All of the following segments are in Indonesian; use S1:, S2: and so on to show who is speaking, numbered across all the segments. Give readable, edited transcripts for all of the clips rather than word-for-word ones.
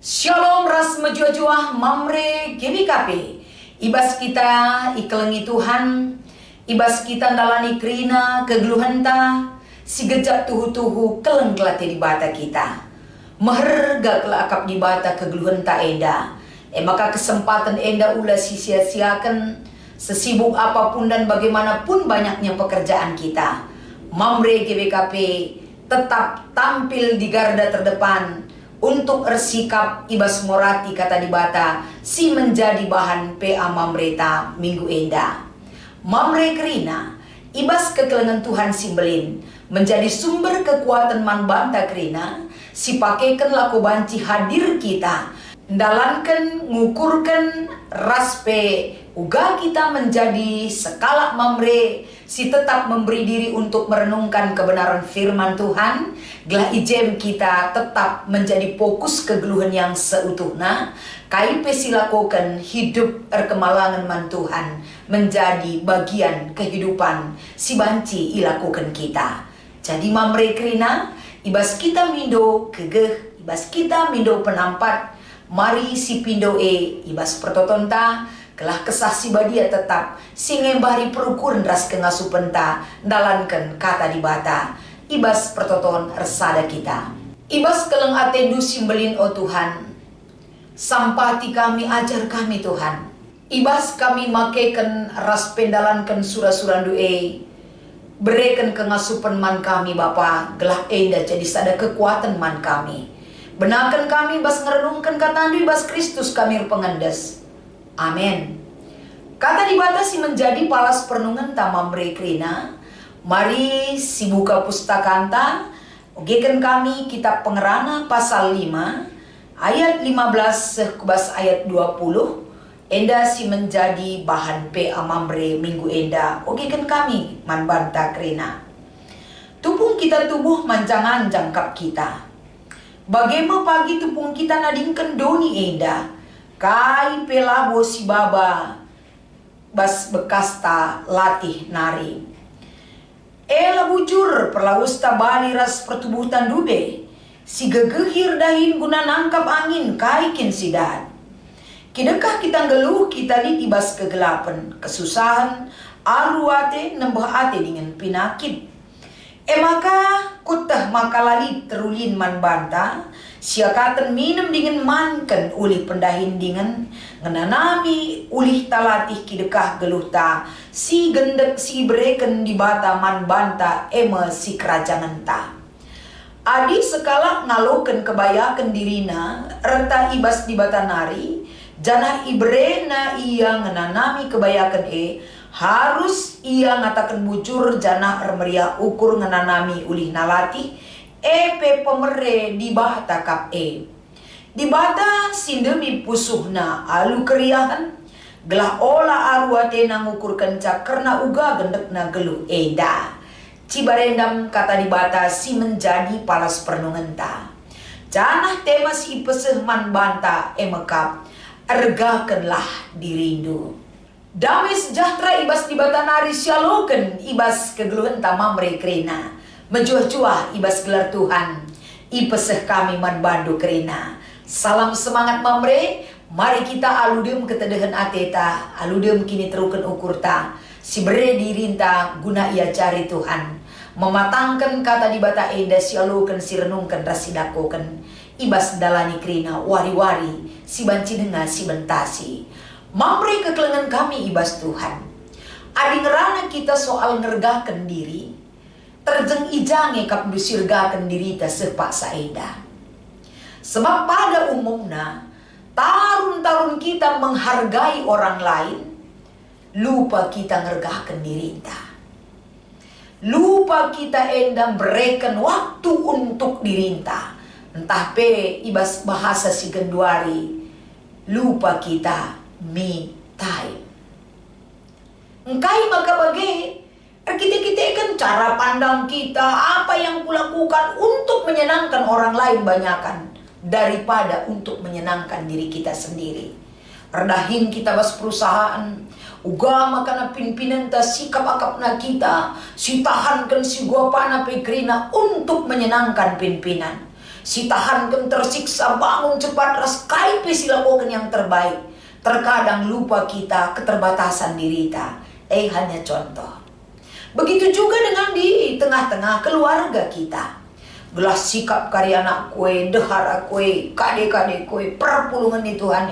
S1: Shalom ras menjua-jua mamre GBKP. Ibas kita ikelengi Tuhan, ibas kita ndalani krina kegeluhanta, si gejap tuhu-tuhu keleng kelate di bata kita. Meherga kelakap di bata kegeluhanta enda. Maka kesempatan enda ulah sia-siakan, sesibuk apapun dan bagaimanapun banyaknya pekerjaan kita. Mamre GBKP tetap tampil di garda terdepan untuk ersikap ibas morati kata di bata si menjadi bahan PA mamreta minggu enda. Mamre kerina ibas kekelengan Tuhan simbelin menjadi sumber kekuatan man banta kerina si pakaikan laku banci hadir kita ndalankan ngukurkan raspe uga kita menjadi sekalak mamre si tetap memberi diri untuk merenungkan kebenaran firman Tuhan. Gelah ijem kita tetap menjadi fokus kegeluhan yang seutuhna. KIP silakokan hidup erkemalangan man Tuhan menjadi bagian kehidupan si banci ilakukan kita. Jadi mamre krina ibas kita mindo kegeh, ibas kita mindo penampat, mari si pindo ibas pertotonta kelah kesah si badia tetap singembari perukuran ras kengasupenta ndalankan kata di bata ibas pertoton ersada kita. Ibas keleng atendu simbelin o Tuhan, sampati kami ajar kami Tuhan. Ibas kami makaikan ras pendalankan surah-surah doe, berikan kengasupan man kami Bapa, gelah enda jadi sada kekuatan man kami. Benakan kami bas ngerenungkan katandu ibas Kristus kami pengendes. Amin. Kata dibatasi menjadi palas perenungan tamamre krina. Mari si buka pustakanta. Ogekan kami kitab Pengerana pasal 5 ayat 15 kubas ayat 20. Enda si menjadi bahan PA mamre minggu enda. Ogekan kami manbanta krina. Tupung kita tubuh manjangan jangkap kita. Bagaimana pagi tupung kita nadingkan doni enda. Kai pelabo si baba bas bekasta latih nari. Ela bujur perlausta bali ras pertubuhan dube. Si gegehir dahin guna nangkap angin kaikin sidat. Kidekah kita ngeluh kita li ibas kegelapan, kesusahan, aruate nembah ate dengan pinakit. Maka kutah makalali terulin man banta, siakatan minum dengan manken ulih pendahin dengan ngenanami ulih talatih kidekah geluhta si gendek si bereken di bata man banta si kerajangan ta. Adi sekala ngaloken kebayakan dirina renta ibas di bata nari janah ibrena ia ngenanami kebayakan harus ia ngatakan bujur jana ermeria ukur ngenanami ulih nalati pemere di bata kap di bata sindemi pusuhna alu keriahan gelah ola arwate nangukur kencak karena uga gendekna geluh eda cibarendam kata di bata si menjadi palas pernungan ta janah tema si peseh man banta emekap ergakenlah dirindu. Damai sejahtera ibas di bata nari syaloken ibas kegeluhan tamamre krina. Menjuah-juah ibas gelar Tuhan. Ipeseh kami man bandu krina. Salam semangat mamre. Mari kita aludem ketedehan ateta. Aludem kini teruken ukurta. Si bere dirinta guna ia cari Tuhan. Mematangkan kata di bata enda syaloken si renungkan rasidakoken. Ibas dalani krina wari-wari. Si banci dengar si bentasi. Mamre kekelengan kami ibas Tuhan. Adi ngerana kita soal ngergakan diri. Terjeng ijange kap dusirgakan diri ta sepak saeda. Sebab pada umumnya tarun-tarun kita menghargai orang lain. Lupa kita ngergakan diri ta. Lupa kita endang berikan waktu untuk dirinta. Entah pe ibas bahasa si genduari. Lupa kita me time. Engkai maka bagi kita kan cara pandang kita apa yang kulakukan untuk menyenangkan orang lain banyakan daripada untuk menyenangkan diri kita sendiri. redahin kita bas perusahaan, ugama kana pimpinan ta sikap akap na kita, si tahankan si gua pana pekrina untuk menyenangkan pimpinan. Si tahankan tersiksa bangun cepat ras kaipe silakokan yang terbaik. Terkadang lupa kita keterbatasan diri ta. Hanya contoh. Begitu juga dengan di tengah-tengah keluarga kita. Belas sikap karya anak kue, dehara kue, kade-kade kue, perpulungan di Tuhan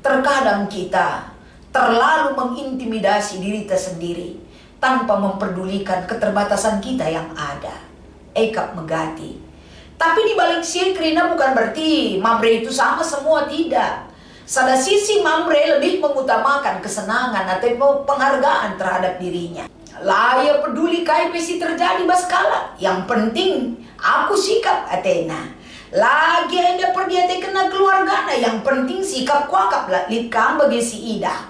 S1: terkadang kita terlalu mengintimidasi diri kita sendiri tanpa memperdulikan keterbatasan kita yang ada. Kap megati. Tapi di balik krina bukan berarti mamre itu sama semua, tidak. Pada sisi mamre lebih mengutamakan kesenangan atau penghargaan terhadap dirinya. Laya peduli kai pesi terjadi baskala. Yang penting aku sikap Athena. Lagi ada pergi kena keluarga. Yang penting sikap kuakap likam bagi si Ida.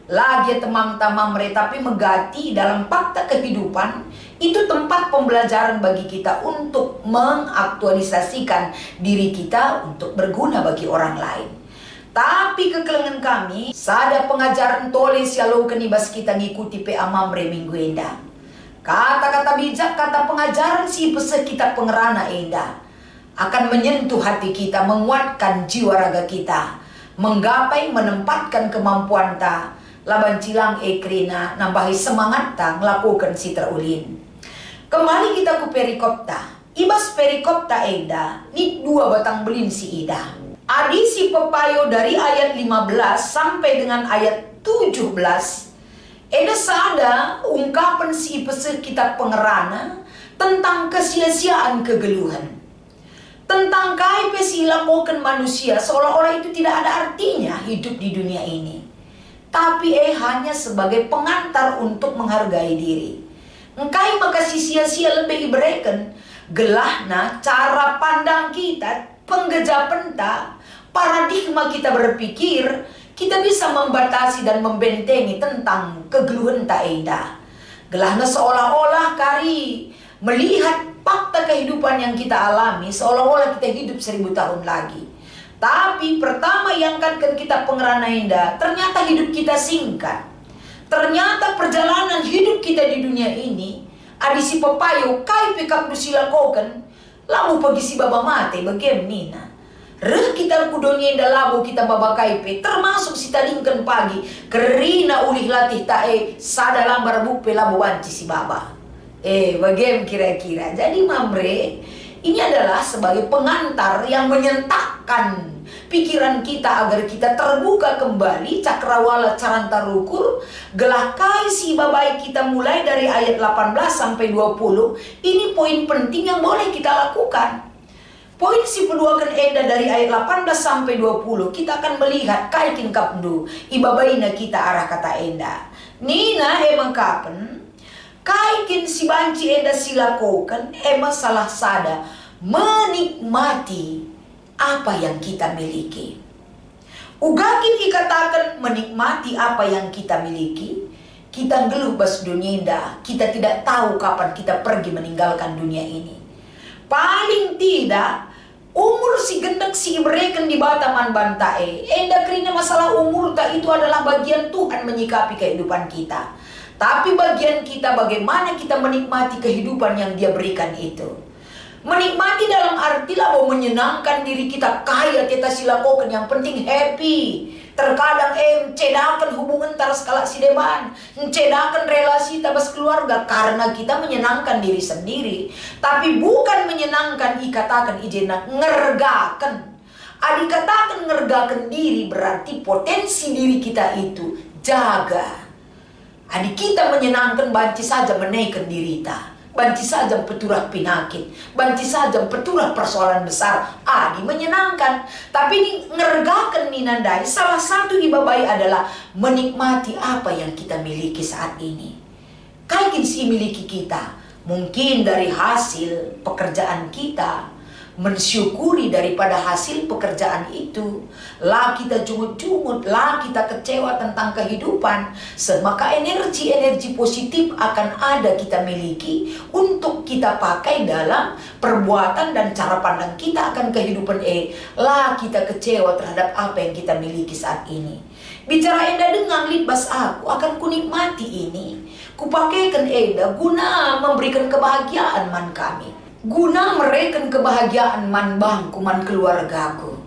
S1: Lagi temam-tamam mereka tapi megati dalam fakta kehidupan. Itu tempat pembelajaran bagi kita untuk mengaktualisasikan diri kita untuk berguna bagi orang lain. Tapi kekelengan kami, sada pengajaran toles yalau kenibas kita ngikuti PA Mamre minggu enda. Kata-kata bijak, kata pengajaran si pese kita pengerana enda akan menyentuh hati kita, menguatkan jiwa raga kita, menggapai menempatkan kemampuan ta, laban cilang ekrina, nambahi semangat ta, ngelakukan si terulin. Kembali kita ke perikopta. Ibas perikopta enda, ni 2 batang belin si Ida. Adi si pepayo dari ayat 15 sampai dengan ayat 17. Ada sada ungkapan si pese kitab pengerana tentang kesia-siaan kegeluhan. Tentang kai pesi lakukan manusia seolah-olah itu tidak ada artinya hidup di dunia ini. Tapi hanya sebagai pengantar untuk menghargai diri. Engkai maka sia-sia lebih ibrekan gelahna cara pandang kita, penggejapan ta, paradigma kita berpikir, kita bisa membatasi dan membentengi tentang kegeluhan tak indah. Gelahna seolah-olah kari melihat fakta kehidupan yang kita alami, seolah-olah kita hidup 1000 tahun lagi. Tapi pertama yang kan kita pengerana indah, ternyata hidup kita singkat. Ternyata perjalanan hidup kita di dunia ini, adi si pepayo kai pekap dusilakokan, lamu pagi si baba mate bagaimana? Kita kudonya indah labu kita babakai pe, termasuk si talingkan pagi kerina ulih latih tae sada lambar bupe labu banci si baba. Bagaimana kira-kira? Jadi Mamre ini adalah sebagai pengantar yang menyentakkan pikiran kita agar kita terbuka kembali cakrawala carantarukur gelakai si babai kita mulai dari ayat 18 sampai 20. Ini poin penting yang boleh kita lakukan. Poin si peduakan enda dari ayat 18 sampai 20 kita akan melihat kaitin kapdu ibabaina kita arah kata enda. Nina emang kapan kaitin si banci enda silakokan emang salah sada menikmati apa yang kita miliki. Ugakin dikatakan menikmati apa yang kita miliki. Kita ngeluh bas dunia indah. Kita tidak tahu kapan kita pergi meninggalkan dunia ini. Paling tidak umur si gendek si ibreken di bataman bantae. Enda kerina masalah umur tak itu adalah bagian Tuhan menyikapi kehidupan kita. Tapi bagian kita bagaimana kita menikmati kehidupan yang Dia berikan itu. Menikmati dalam arti lah bahwa menyenangkan diri kita kaya kita silakokan, yang penting happy. Terkadang mencedakan hubungan taras kalak si deban, mencedakan relasi tabas keluarga karena kita menyenangkan diri sendiri. Tapi bukan menyenangkan ikatakan ijena ngergakan. Adik katakan ngergakan diri berarti potensi diri kita itu jaga. Adik kita menyenangkan banci saja menaikkan diri kita. Banci saja peturah penyakit, banci saja peturah persoalan besar. Adi menyenangkan, tapi ini ngergakan ninandai. Salah satu ibabai adalah menikmati apa yang kita miliki saat ini. Kaikin si miliki kita, mungkin dari hasil pekerjaan kita, mensyukuri daripada hasil pekerjaan itu. Lah kita jumut-jumut, lah kita kecewa tentang kehidupan. Maka energi-energi positif akan ada kita miliki untuk kita pakai dalam perbuatan dan cara pandang kita akan kehidupan. Lah kita kecewa terhadap apa yang kita miliki saat ini. Bicara enda dengan litbas aku akan kunikmati ini. Kupakaikan enda guna memberikan kebahagiaan man kami. Guna mereken kebahagiaan man bangku man keluargaku.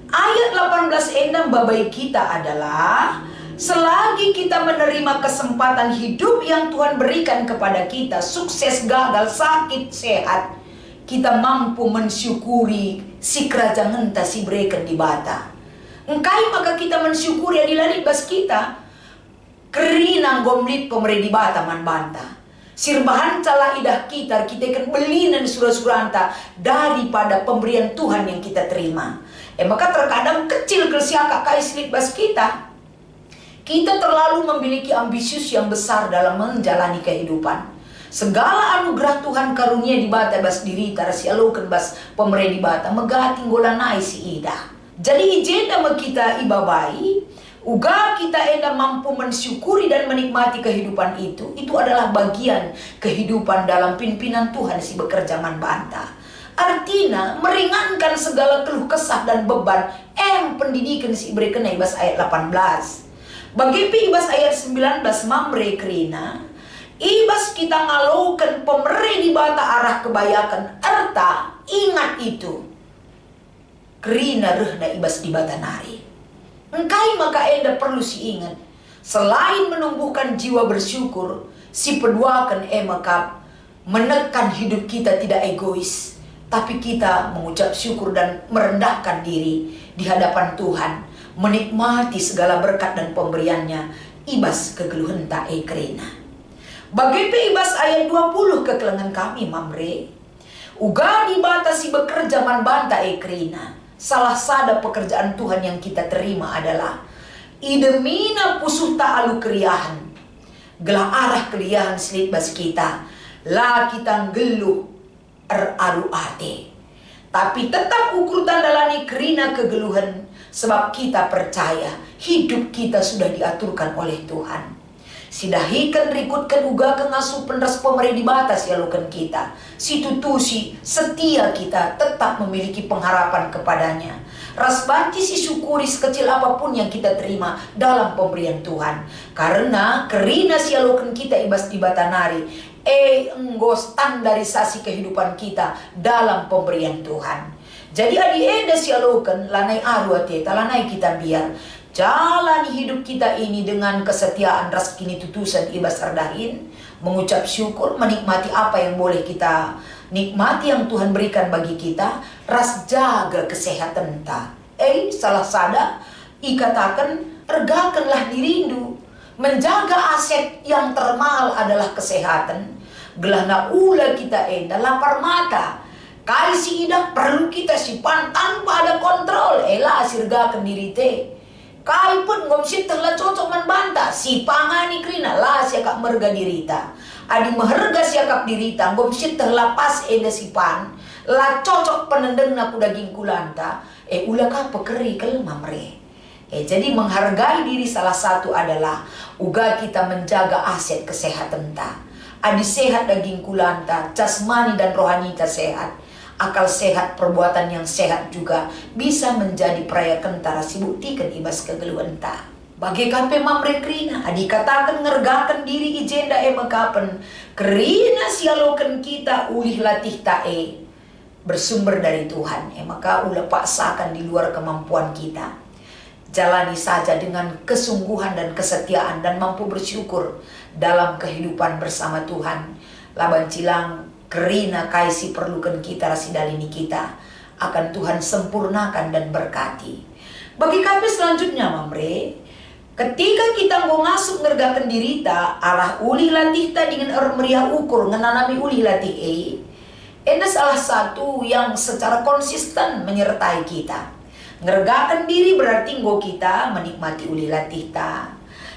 S1: Ayat 18 enda babai kita adalah selagi kita menerima kesempatan hidup yang Tuhan berikan kepada kita, sukses, gagal, sakit, sehat, kita mampu mensyukuri si kerajaan henta si berikan di bata. Engkai maka kita mensyukuri adilalit bas kita. Kerinang gomlit pemeri di bata man banta. Sirbahan cala idah kita kan belinan surah-suranta daripada pemberian Tuhan yang kita terima. Maka terkadang kecil kelsiaka kaislit bas kita. Kita terlalu memiliki ambisius yang besar dalam menjalani kehidupan. Segala anugerah Tuhan karunia di bata bas diri tarasi alokan bas pemeri di bata megating golanai si idah. Jadi ijenda kita ibabai, uga kita enda mampu mensyukuri dan menikmati kehidupan itu adalah bagian kehidupan dalam pimpinan Tuhan si bekerja man banta. Artinya meringankan segala keluh kesah dan beban pendidikan si berikan ibas ayat 18. Bagi ibas ayat 19 mamre krina, ibas kita ngalokan pemeri di bata arah kebayakan erta ingat itu. Kerina rehna ibas di bata nari. Engkai maka enda perlu si ingat. Selain menumbuhkan jiwa bersyukur, si peduakan maka menekan hidup kita tidak egois. Tapi kita mengucap syukur dan merendahkan diri di hadapan Tuhan. Menikmati segala berkat dan pemberiannya. Ibas kegeluhan tak kerina. Bagi ibas ayat 20 kekelengan kami mamre. Uga di bata si bekerja man banta kerina. Salah sada pekerjaan Tuhan yang kita terima adalah idemina pusuh ta'alu keriahan. Gelah arah keriahan selit bas kita. La kita ngeluh aru ate. Tapi tetap ukur tandalani kerina kegeluhan. Sebab kita percaya hidup kita sudah diaturkan oleh Tuhan. Sidahikan rikutkan uga kengasuh penras pemeri di batas yalukan kita. Si tutusi setia kita tetap memiliki pengharapan kepadanya. Rasbanci si syukuri sekecil apapun yang kita terima dalam pemberian Tuhan. Karena kerina si yalukan kita ibas di batanari. Enggo standarisasi kehidupan kita dalam pemberian Tuhan. Jadi adi eda si yalukan lanai aru ateta lanai kita biar. Jalani hidup kita ini dengan kesetiaan ras kini tutusan ibas ardahin. Mengucap syukur, menikmati apa yang boleh kita nikmati yang Tuhan berikan bagi kita. Ras jaga kesehatan ta. Salah sada, ikatakan, ergakanlah dirindu. Menjaga aset yang termahal adalah kesehatan. Gelana ula kita lapar mata. Kaisi idah perlu kita simpan tanpa ada kontrol. Sirgakan diri te. Kai pun ngomsit telah cocok man banta. Si pangani krina lah siakap merga dirita. Adi meherga siakap dirita. Ngomsit telah pas si pan. La cocok penendeng naku daging kulanta. Ulah ka pekeri kel mamre. Jadi menghargai diri salah satu adalah uga kita menjaga aset kesehatan ta. Adi sehat daging kulanta, jasmani dan rohani ta sehat. Akal sehat, perbuatan yang sehat juga bisa menjadi peraya kentara si buktikan ibas kegeluhan ta. Bagi kape mamre krina, adi katakan ngergakan diri ijenda mekapen. Kerina sialokan kita ulih latih tae. Bersumber dari Tuhan. Maka ulah paksakan di luar kemampuan kita. Jalani saja dengan kesungguhan dan kesetiaan dan mampu bersyukur dalam kehidupan bersama Tuhan. Laban cilang kerina kaisi perlukan kita rasidalini kita akan Tuhan sempurnakan dan berkati. Bagi kami selanjutnya mamre, ketika kita ngasup ngergakan dirita arah uli latih ta dengan meriah ukur ngenanami uli latih ini salah satu yang secara konsisten menyertai kita. Ngergakan diri berarti nggo kita menikmati uli latih ta.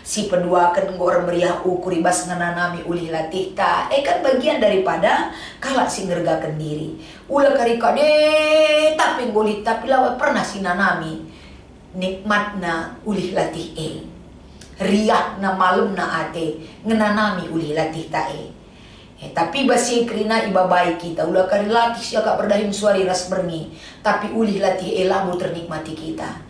S1: Si peduakan ngor meriah ukur ibas ngananami ulih latih ta. Kan bagian daripada kalak si ngergakan diri. Ulah karikade tapi ngolit tapi lawa pernah si nanami nikmatna ulih latih riak na malum na ate ngananami ulih latih ta tapi basi krina ibabai kita ulah kari latih siya ka berdahim suari ras berni tapi ulih latih lamu ternikmati kita.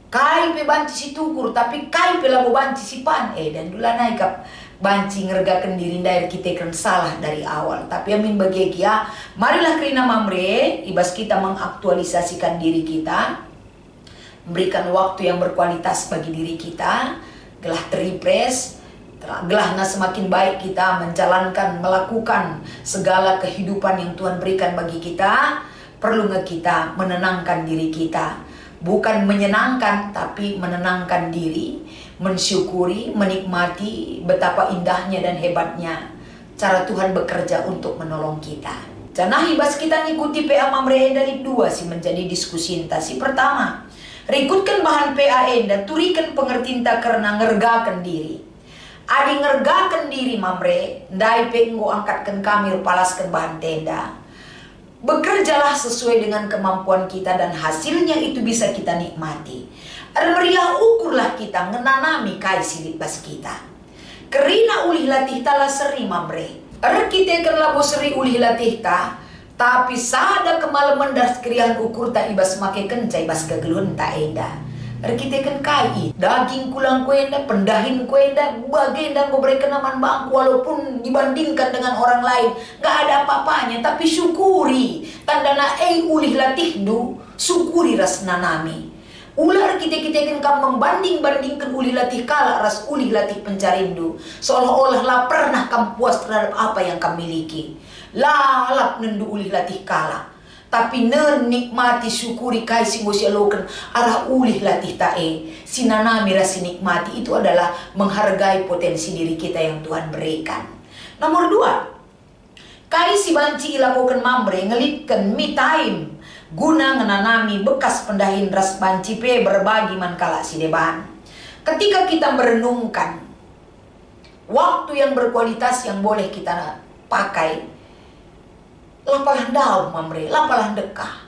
S1: Kai pe banci si tukur, tapi kai pe labo banci si pan. Dan dula naik kap banci ngergakan diri dair kita kan salah dari awal. Tapi amin bagi kia, marilah kerina mamre, ibas kita mengaktualisasikan diri kita, memberikan waktu yang berkualitas bagi diri kita, gelah terrefresh, gelah semakin baik kita menjalankan, melakukan segala kehidupan yang Tuhan berikan bagi kita. Perlu nggak kita menenangkan diri kita, bukan menyenangkan tapi menenangkan diri, mensyukuri, menikmati betapa indahnya dan hebatnya cara Tuhan bekerja untuk menolong kita. Janah ibas kita ngikuti PA Mamre dari dua sih menjadi diskusi inta. Si pertama, rikutkan bahan PA enda, turikan pengertian karena ngergakan diri. Adi ngergakan diri Mamre, ndai penggo angkatkan kamir palaskan bahan tenda. Bekerjalah sesuai dengan kemampuan kita dan hasilnya itu bisa kita nikmati. Meriah ukurlah kita ngenanami kai silip bas kita. Kerina ulih latih tala seri Mamre. Kita kan labo seri ulih latih ta, tapi sada kemalaman das krian ukur tak ibas make kencai bas kegeluhan tak eda. Kita kan kai daging kulang kuenda, pendahin kuenda, bagenda ngobrol kenaman bangku walaupun dibandingkan dengan orang lain nggak ada apa-apanya, tapi syukuri tandana ulih latih du syukuri ras nanami. Ular kita kan membandingkan ulih latih kala ras ulih latih pencarindu, seolah-olah lah pernah kam puas terhadap apa yang kam miliki. Lalap nendu ulih latih kala, tapi nikmati syukuri kai singosialokan arah ulih latih tae sinanami rasi nikmati. Itu adalah menghargai potensi diri kita yang Tuhan berikan. Nomor dua, kai si banci ilakokan Mamre ngelitkan me time guna ngenanami bekas pendahin ras banci pe berbagi mankala si deban. Ketika kita merenungkan waktu yang berkualitas yang boleh kita pakai, lapalah daun Mamre, lapalah dekah.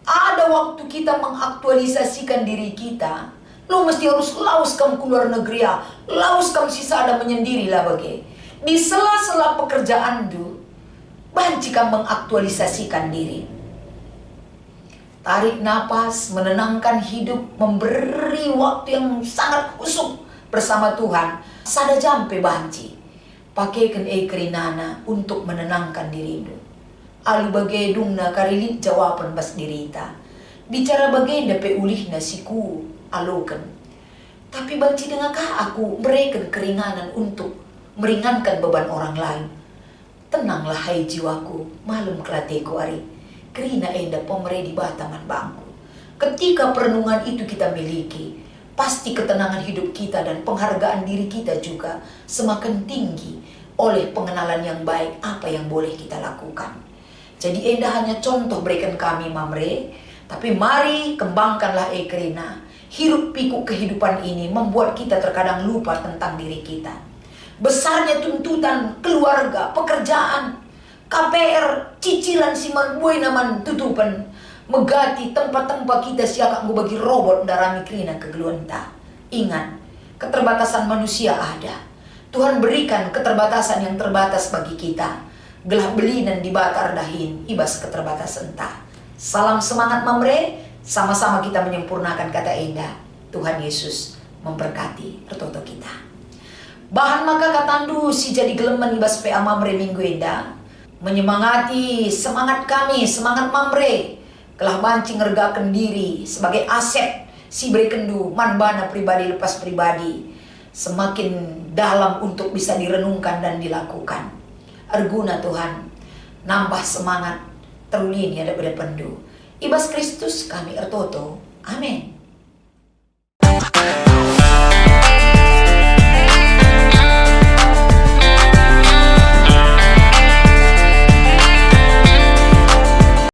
S1: Ada waktu kita mengaktualisasikan diri kita. Lo mesti harus laus kamu keluar negeri ya, laus kamu sisa ada menyendiri lah bagi. Di sela-sela pekerjaan du, banci kamu mengaktualisasikan diri. Tarik napas, menenangkan hidup, memberi waktu yang sangat khusyuk bersama Tuhan. Sada jampe banci, pakaikan kerinana untuk menenangkan dirimu. Alu bagedungna karilit jawaban bas dirita. Bicara bagenda pe ulihna siku alukan. Tapi banci dengakah aku berikan keringanan untuk meringankan beban orang lain. Tenanglah hai jiwaku, malum kelateku ari. Kerina enda pomere di bataman bangku. Ketika perenungan itu kita miliki, pasti ketenangan hidup kita dan penghargaan diri kita juga semakin tinggi oleh pengenalan yang baik apa yang boleh kita lakukan. Jadi enda hanya contoh berikan kami Mamre, tapi mari kembangkanlah Kerina. Hirup pikuk kehidupan ini membuat kita terkadang lupa tentang diri kita. Besarnya tuntutan keluarga, pekerjaan, KPR, cicilan si marboy naman tutupan, megati tempat-tempat kita siakak bagi robot darami Kerina kegeluan ta. Ingat, keterbatasan manusia ada. Tuhan berikan keterbatasan yang terbatas bagi kita. Gelah beli dan dibatar dahin ibas keterbatasan ta. Salam semangat Mamre, sama-sama kita menyempurnakan kata enda. Tuhan Yesus memberkati pertoto kita. Bahan maka katandu si jadi geleman ibas PA Mamre minggu enda, menyemangati semangat kami, semangat Mamre, kelah banci ngergakan diri sebagai aset si berekendu manbana pribadi lepas pribadi semakin dalam untuk bisa direnungkan dan dilakukan. Arguna Tuhan, nambah semangat, terulini ada pada pendu. Ibas Kristus kami ertoto. Amin.